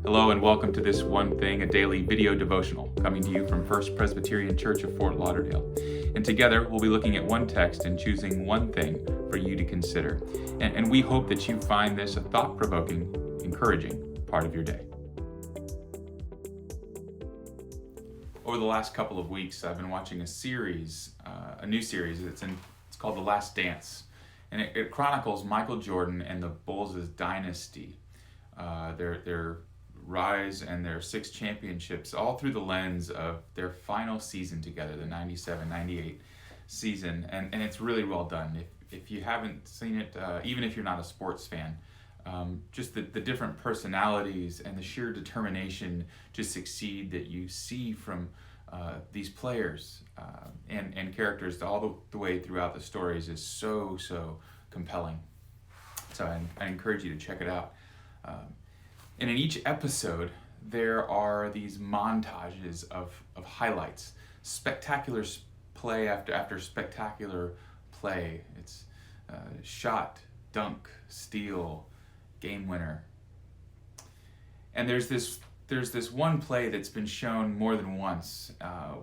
Hello and welcome to This One Thing, a daily video devotional coming to you from First Presbyterian Church of Fort Lauderdale. And together we'll be looking at one text and choosing one thing for you to consider. And we hope that you find this a thought-provoking, encouraging part of your day. Over the last couple of weeks, I've been watching a new series. It's called The Last Dance. And it chronicles Michael Jordan and the Bulls' dynasty, their rise and their 6 championships, all through the lens of their final season together, the 97-98 season. And it's really well done. If you haven't seen it, even if you're not a sports fan, just the different personalities and the sheer determination to succeed that you see from these players and characters all the way throughout the stories is so compelling. So I encourage you to check it out. And in each episode, there are these montages of highlights, spectacular play after spectacular play. It's shot, dunk, steal, game winner. And there's this one play that's been shown more than once,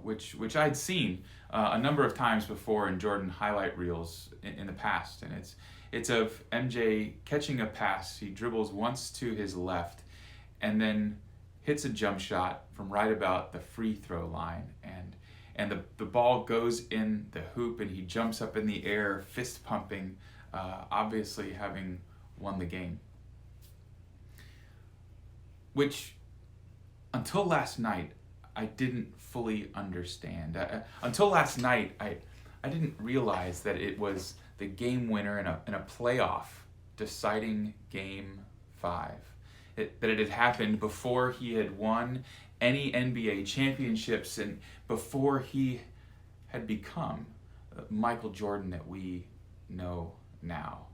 which I'd seen a number of times before in Jordan highlight reels in the past, and it's of MJ catching a pass. He dribbles once to his left, and then hits a jump shot from right about the free throw line, and the ball goes in the hoop, and he jumps up in the air, fist pumping, obviously having won the game. Which, until last night, I didn't fully understand. Until last night, I didn't realize that it was the game winner in a playoff deciding Game 5. That it had happened before he had won any NBA championships and before he had become Michael Jordan that we know now.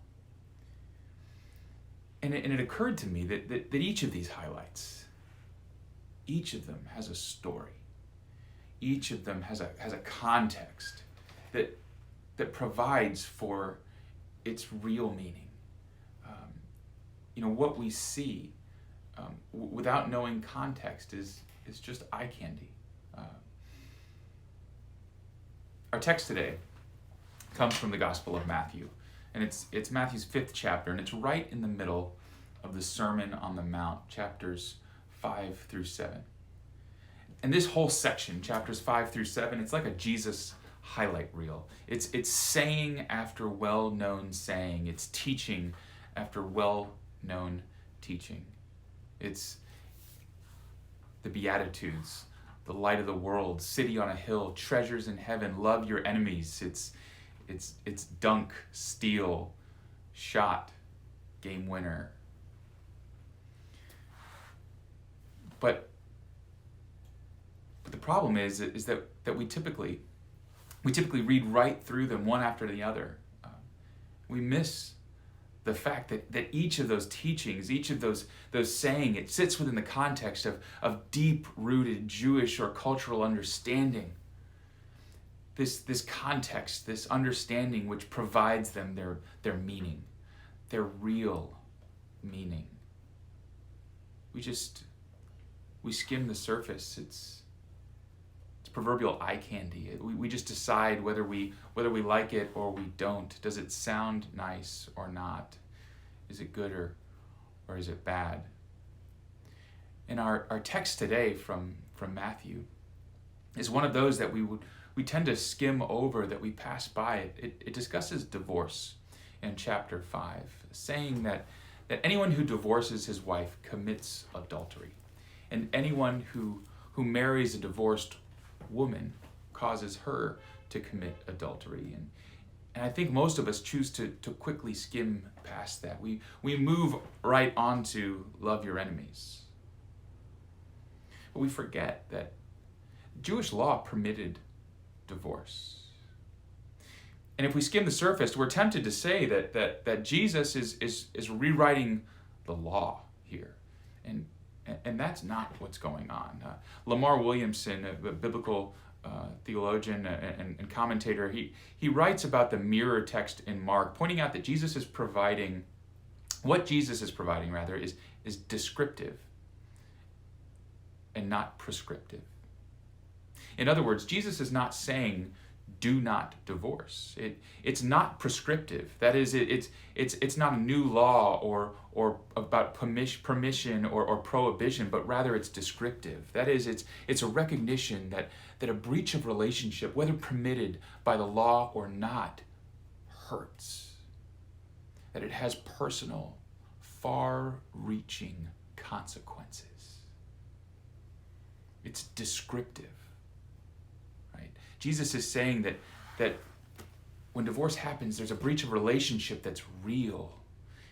And it occurred to me that each of these highlights, each of them has a story. Each of them has a context that provides for its real meaning. What we see without knowing context is just eye candy. Our text today comes from the Gospel of Matthew, and it's Matthew's 5th chapter, and it's right in the middle of the Sermon on the Mount, chapters 5 through 7. And this whole section, chapters 5 through 7, it's like a Jesus highlight reel. It's saying after well-known saying. It's teaching after well-known teaching. It's the Beatitudes, the light of the world, city on a hill, treasures in heaven, love your enemies. It's dunk, steal, shot, game winner. But the problem is that we typically read right through them one after the other. We miss the fact that each of those teachings, each of those saying, it sits within the context of deep-rooted Jewish or cultural understanding. This context, this understanding which provides them their meaning, their real meaning. We skim the surface. It's proverbial eye candy. We just decide whether we like it or we don't. Does it sound nice or not? Is it good or is it bad? And our text today from Matthew is one of those that we tend to skim over, that we pass by. It discusses divorce in chapter 5, saying that anyone who divorces his wife commits adultery, and anyone who marries a divorced woman causes her to commit adultery. And I think most of us choose to quickly skim past that. We move right on to love your enemies. But we forget that Jewish law permitted divorce. And if we skim the surface, we're tempted to say that Jesus is rewriting the law here. And that's not what's going on. Lamar Williamson, a biblical theologian and commentator, he writes about the mirror text in Mark, pointing out that Jesus is providing, what Jesus is providing rather, is descriptive and not prescriptive. In other words, Jesus is not saying, do not divorce. It's not prescriptive. That is, it's not a new law or about permission or prohibition, but rather it's descriptive. That is, it's a recognition that a breach of relationship, whether permitted by the law or not, hurts. That it has personal, far-reaching consequences. It's descriptive. Jesus is saying that when divorce happens, there's a breach of relationship that's real.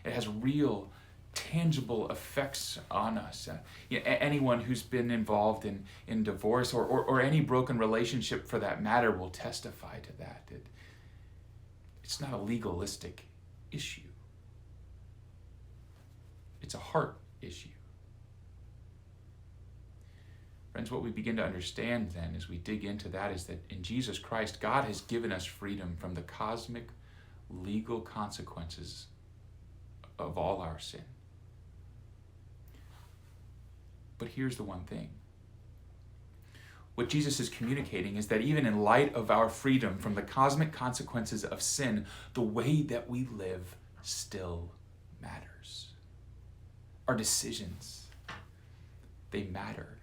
It has real, tangible effects on us. Anyone who's been involved in divorce or any broken relationship for that matter will testify to that. It's not a legalistic issue. It's a heart issue. Friends, what we begin to understand then as we dig into that is that in Jesus Christ, God has given us freedom from the cosmic legal consequences of all our sin. But here's the one thing. What Jesus is communicating is that even in light of our freedom from the cosmic consequences of sin, the way that we live still matters. Our decisions, they matter.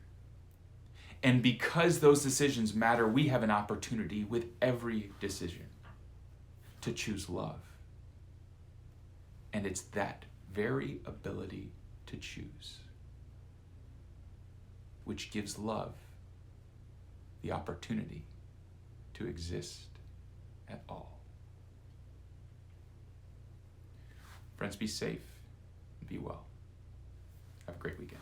And because those decisions matter, we have an opportunity with every decision to choose love. And it's that very ability to choose which gives love the opportunity to exist at all. Friends, be safe and be well. Have a great weekend.